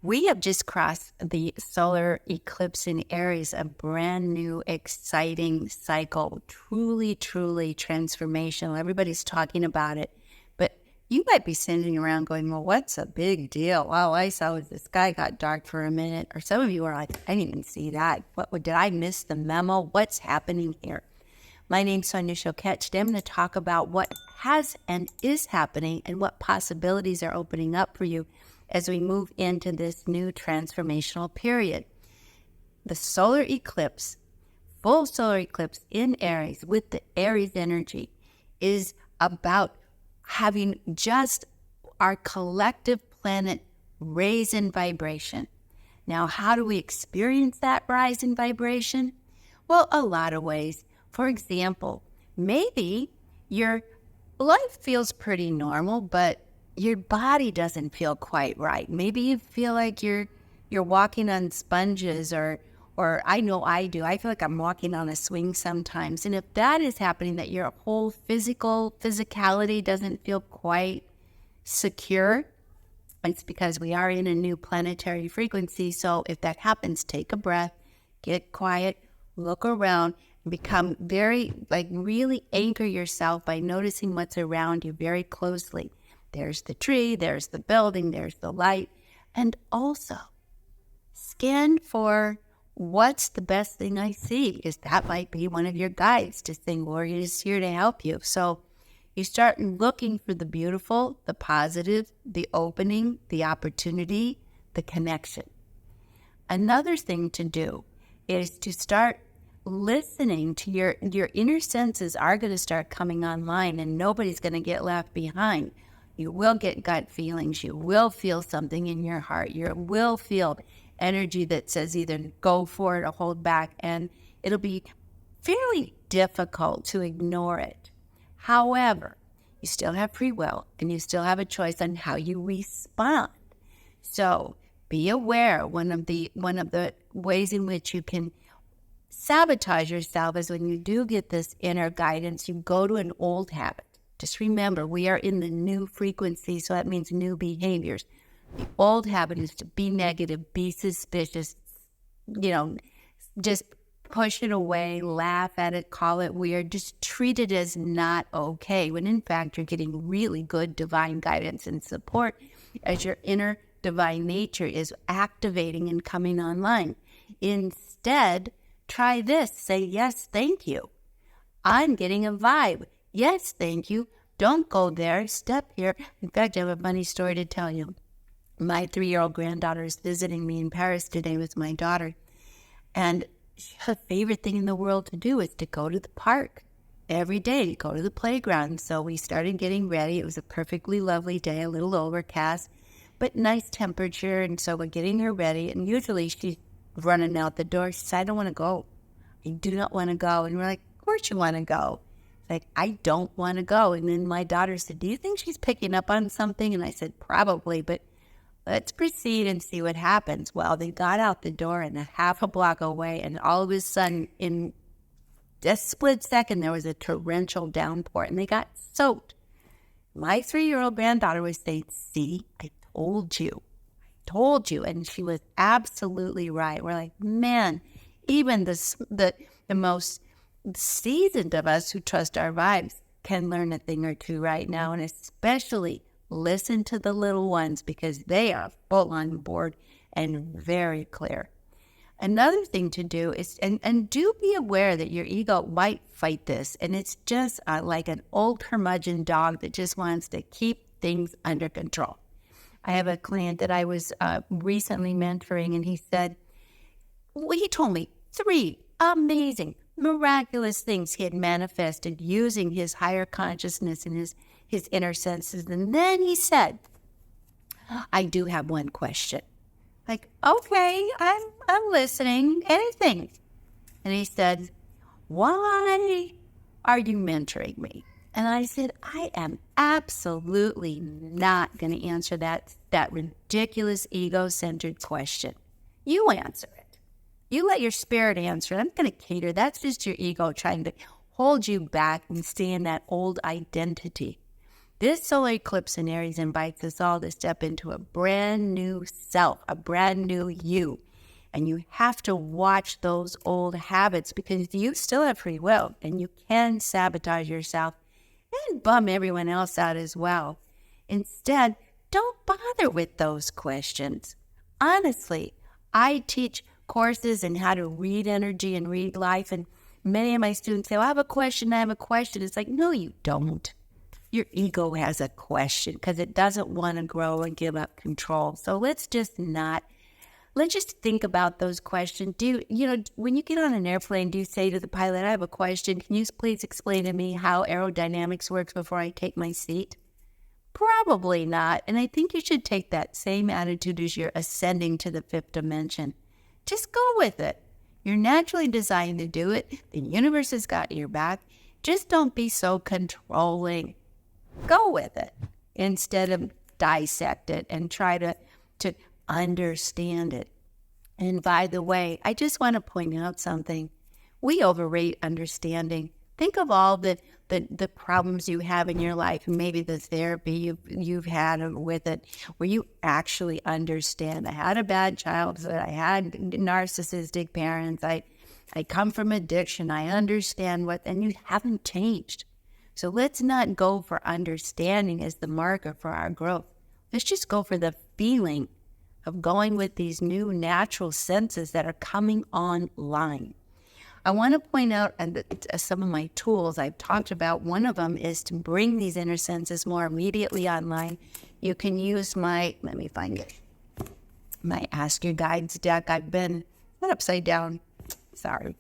We have just crossed the solar eclipse in Aries, a brand new, exciting cycle, truly, truly transformational. Everybody's talking about it, but you might be sitting around going, well, what's a big deal? All I saw was the sky got dark for a minute. Or some of you are like, I didn't even see that. Did I miss the memo? What's happening here? My name's Sonia Choquette. Today I'm going to talk about what has and is happening and what possibilities are opening up for you as we move into this new transformational period. The solar eclipse, full solar eclipse in Aries with the Aries energy, is about having just our collective planet raise in vibration. Now, how do we experience that rise in vibration? Well, a lot of ways. For example, maybe your life feels pretty normal, but your body doesn't feel quite right. Maybe you feel like you're walking on sponges, or I know I do. I feel like I'm walking on a swing sometimes. And if that is happening, that your whole physicality doesn't feel quite secure, it's because we are in a new planetary frequency. So if that happens, take a breath, get quiet, look around, and become really anchor yourself by noticing what's around you very closely. There's the tree, there's the building, there's the light. And also scan for what's the best thing I see, because that might be one of your guides to think, well, is here to help you. So you start looking for the beautiful, the positive, the opening, the opportunity, the connection. Another thing to do is to start listening to your inner senses are going to start coming online, and nobody's going to get left behind. You will get gut feelings. You will feel something in your heart. You will feel energy that says either go for it or hold back, and it'll be fairly difficult to ignore it. However, you still have free will, and you still have a choice on how you respond. So be aware. One of the ways in which you can sabotage yourself is when you do get this inner guidance, you go to an old habit. Just remember, we are in the new frequency, so that means new behaviors. The old habit is to be negative, be suspicious, just push it away, laugh at it, call it weird, just treat it as not okay, when in fact you're getting really good divine guidance and support as your inner divine nature is activating and coming online. Instead, try this. Say, yes, thank you. I'm getting a vibe. Yes, thank you. Don't go there. Step here. In fact, I have a funny story to tell you. My 3-year-old granddaughter is visiting me in Paris today with my daughter. And her favorite thing in the world to do is to go to the park every day, to go to the playground. So we started getting ready. It was a perfectly lovely day, a little overcast, but nice temperature. And so we're getting her ready. And usually she's running out the door. She said, I don't want to go. I do not want to go. And we're like, of course you want to go. Like, I don't want to go. And then my daughter said, do you think she's picking up on something? And I said, probably, but let's proceed and see what happens. Well, they got out the door and a half a block away, and all of a sudden, in a split second, there was a torrential downpour, and they got soaked. My 3-year-old granddaughter was saying, see, I told you. And she was absolutely right. We're like, man, even the most seasoned of us who trust our vibes can learn a thing or two right now, and especially listen to the little ones, because they are full on board and very clear. Another thing to do is, and do be aware that your ego might fight this, and it's just like an old curmudgeon dog that just wants to keep things under control. I have a client that I was recently mentoring, and he told me 3 amazing, miraculous things he had manifested using his higher consciousness and his inner senses. And then he said, I do have one question. Like, okay, I'm listening, anything. And he said, why are you mentoring me? And I said, I am absolutely not going to answer that ridiculous ego-centered question. You answer it. You let your spirit answer it. I'm going to cater. That's just your ego trying to hold you back and stay in that old identity. This solar eclipse in Aries invites us all to step into a brand new self, a brand new you. And you have to watch those old habits because you still have free will and you can sabotage yourself and bum everyone else out as well. Instead, don't bother with those questions. Honestly, I teach courses in how to read energy and read life, and many of my students say, well, I have a question. It's like, no, you don't. Your ego has a question because it doesn't want to grow and give up control. So let's just think about those questions. When you get on an airplane, do you say to the pilot, I have a question. Can you please explain to me how aerodynamics works before I take my seat? Probably not. And I think you should take that same attitude as you're ascending to the fifth dimension. Just go with it. You're naturally designed to do it. The universe has got your back. Just don't be so controlling. Go with it instead of dissect it and try to understand it. And by the way, I just want to point out something. We overrate understanding. Think of all the problems you have in your life, and maybe the therapy you've had with it, where you actually understand. I had a bad childhood. I had narcissistic parents. I come from addiction. I understand and you haven't changed. So let's not go for understanding as the marker for our growth. Let's just go for the feeling of going with these new natural senses that are coming online. I want to point out some of my tools I've talked about. One of them is to bring these inner senses more immediately online. You can use my Ask Your Guides deck. I've been upside down. Sorry.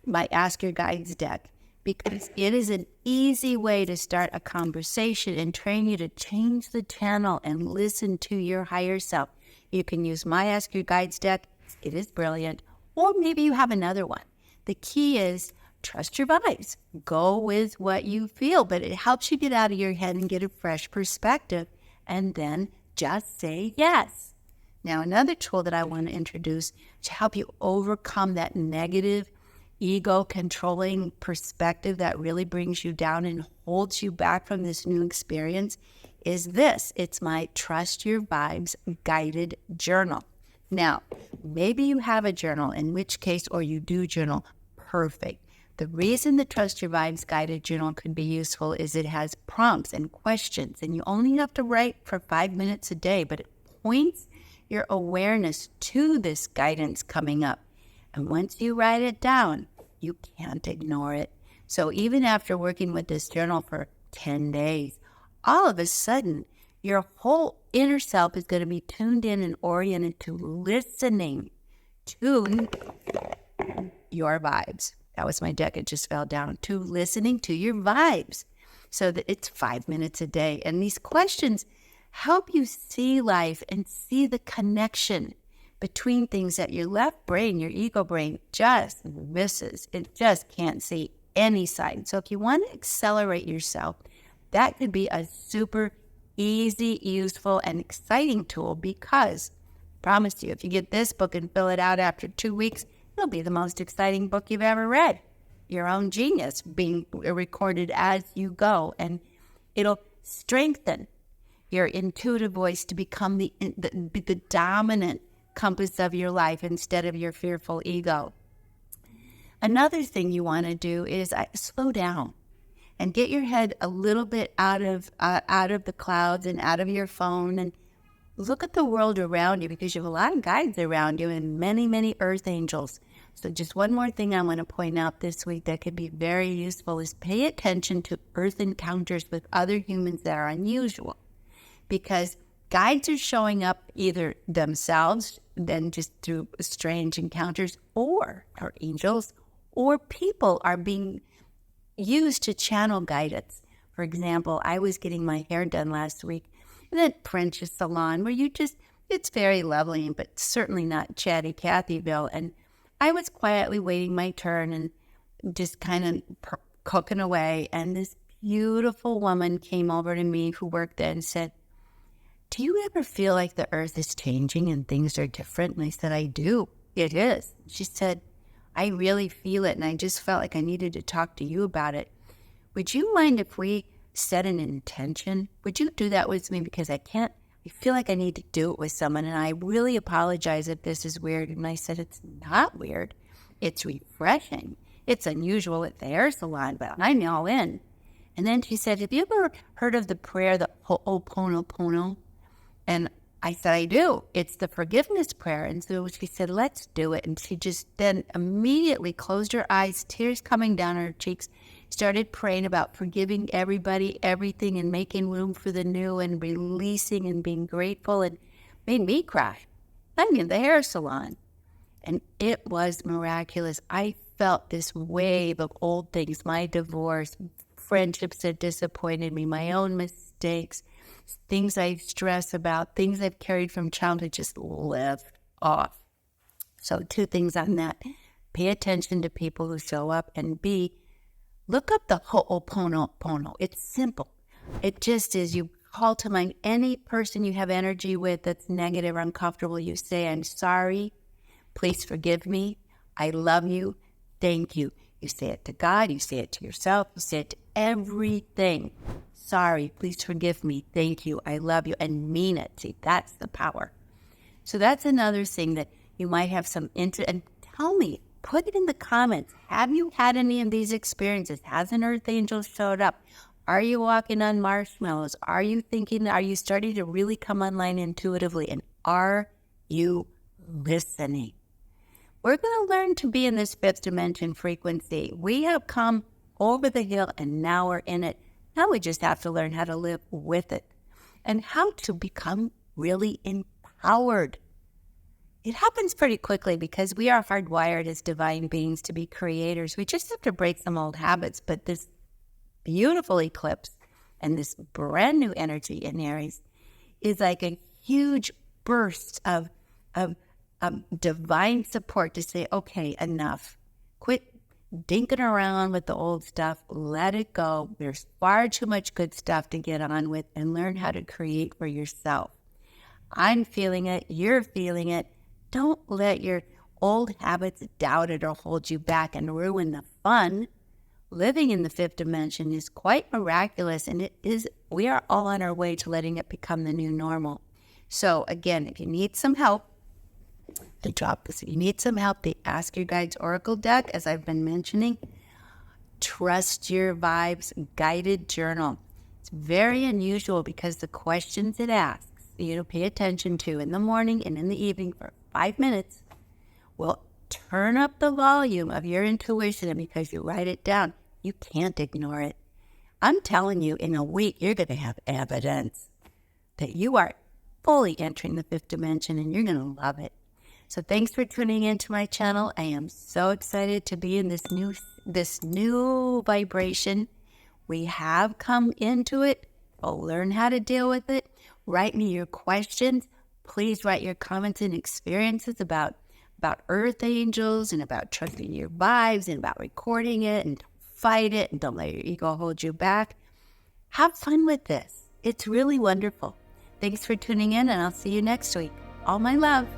My Ask Your Guides deck, because it is an easy way to start a conversation and train you to change the channel and listen to your higher self. You can use my Ask Your Guides deck. It is brilliant. Or maybe you have another one. The key is trust your vibes. Go with what you feel, but it helps you get out of your head and get a fresh perspective, and then just say yes. Now, another tool that I want to introduce to help you overcome that negative, ego-controlling perspective that really brings you down and holds you back from this new experience is this. It's my Trust Your Vibes guided journal. Now, maybe you have a journal, in which case, or you do journal, perfect. The reason the Trust Your Vibes guided journal could be useful is it has prompts and questions, and you only have to write for 5 minutes a day, but it points your awareness to this guidance coming up. And once you write it down, you can't ignore it. So even after working with this journal for 10 days, all of a sudden, your whole inner self is going to be tuned in and oriented to listening to your vibes. That was my deck. It just fell down. To listening to your vibes. So that it's 5 minutes a day. And these questions help you see life and see the connection between things that your left brain, your ego brain, just misses. It just can't see any side. So if you want to accelerate yourself, that could be a super easy, useful, and exciting tool, because I promise you, if you get this book and fill it out after 2 weeks, it'll be the most exciting book you've ever read. Your own genius being recorded as you go, and it'll strengthen your intuitive voice to become the dominant compass of your life instead of your fearful ego. Another thing you want to do is slow down and get your head a little bit out of the clouds and out of your phone, and look at the world around you, because you have a lot of guides around you and many, many earth angels. So just one more thing I want to point out this week that could be very useful is pay attention to earth encounters with other humans that are unusual, because guides are showing up either themselves, then just through strange encounters, or angels, or people are being used to channel guidance. For example, I was getting my hair done last week in a French salon where it's very lovely, but certainly not chatty Cathyville. And I was quietly waiting my turn and just kind of cooking away. And this beautiful woman came over to me who worked there and said, do you ever feel like the earth is changing and things are different? And I said, I do. It is. She said, I really feel it, and I just felt like I needed to talk to you about it. Would you mind if we set an intention? Would you do that with me? Because I feel like I need to do it with someone. And I really apologize if this is weird. And I said, it's not weird. It's refreshing. It's unusual at the hair salon, but I'm all in. And then she said, have you ever heard of the prayer, the Ho'oponopono? And I said, I do. It's the forgiveness prayer. And so she said, let's do it. And she just then immediately closed her eyes, tears coming down her cheeks, started praying about forgiving everybody, everything, and making room for the new and releasing and being grateful, and made me cry. I'm in the hair salon. And it was miraculous. I felt this wave of old things, my divorce, friendships that disappointed me, my own mistakes, things I stress about, things I've carried from childhood just lift off. So 2 things on that. Pay attention to people who show up, and B, look up the Ho'oponopono. It's simple. It just is, you call to mind any person you have energy with that's negative or uncomfortable. You say, I'm sorry. Please forgive me. I love you. Thank you. You say it to God. You say it to yourself. You say it to everything. Sorry. Please forgive me. Thank you. I love you. And mean it. See, that's the power. So that's another thing that you might have some and tell me, put it in the comments. Have you had any of these experiences? Has an earth angel showed up? Are you walking on marshmallows? Are you starting to really come online intuitively? And are you listening? We're going to learn to be in this 5th dimension frequency. We have come over the hill and now we're in it. Now we just have to learn how to live with it and how to become really empowered. It happens pretty quickly because we are hardwired as divine beings to be creators. We just have to break some old habits. But this beautiful eclipse and this brand new energy in Aries is like a huge burst of divine support to say, okay, enough. Quit dinking around with the old stuff. Let it go. There's far too much good stuff to get on with, and learn how to create for yourself. I'm feeling it. You're feeling it. Don't let your old habits doubt it or hold you back and ruin the fun. Living in the 5th dimension is quite miraculous, and we are all on our way to letting it become the new normal. So again, if you need some help, the Ask Your Guides Oracle deck, as I've been mentioning. Trust Your Vibes Guided Journal. It's very unusual because the questions it asks you to pay attention to in the morning and in the evening for 5 minutes will turn up the volume of your intuition, and because you write it down, you can't ignore it. I'm telling you, in a week, you're going to have evidence that you are fully entering the 5th dimension, and you're going to love it. So thanks for tuning into my channel. I am so excited to be in this new vibration. We have come into it. We'll learn how to deal with it. Write me your questions. Please write your comments and experiences about earth angels and about trusting your vibes and about recording it, and don't fight it and don't let your ego hold you back. Have fun with this. It's really wonderful. Thanks for tuning in, and I'll see you next week. All my love.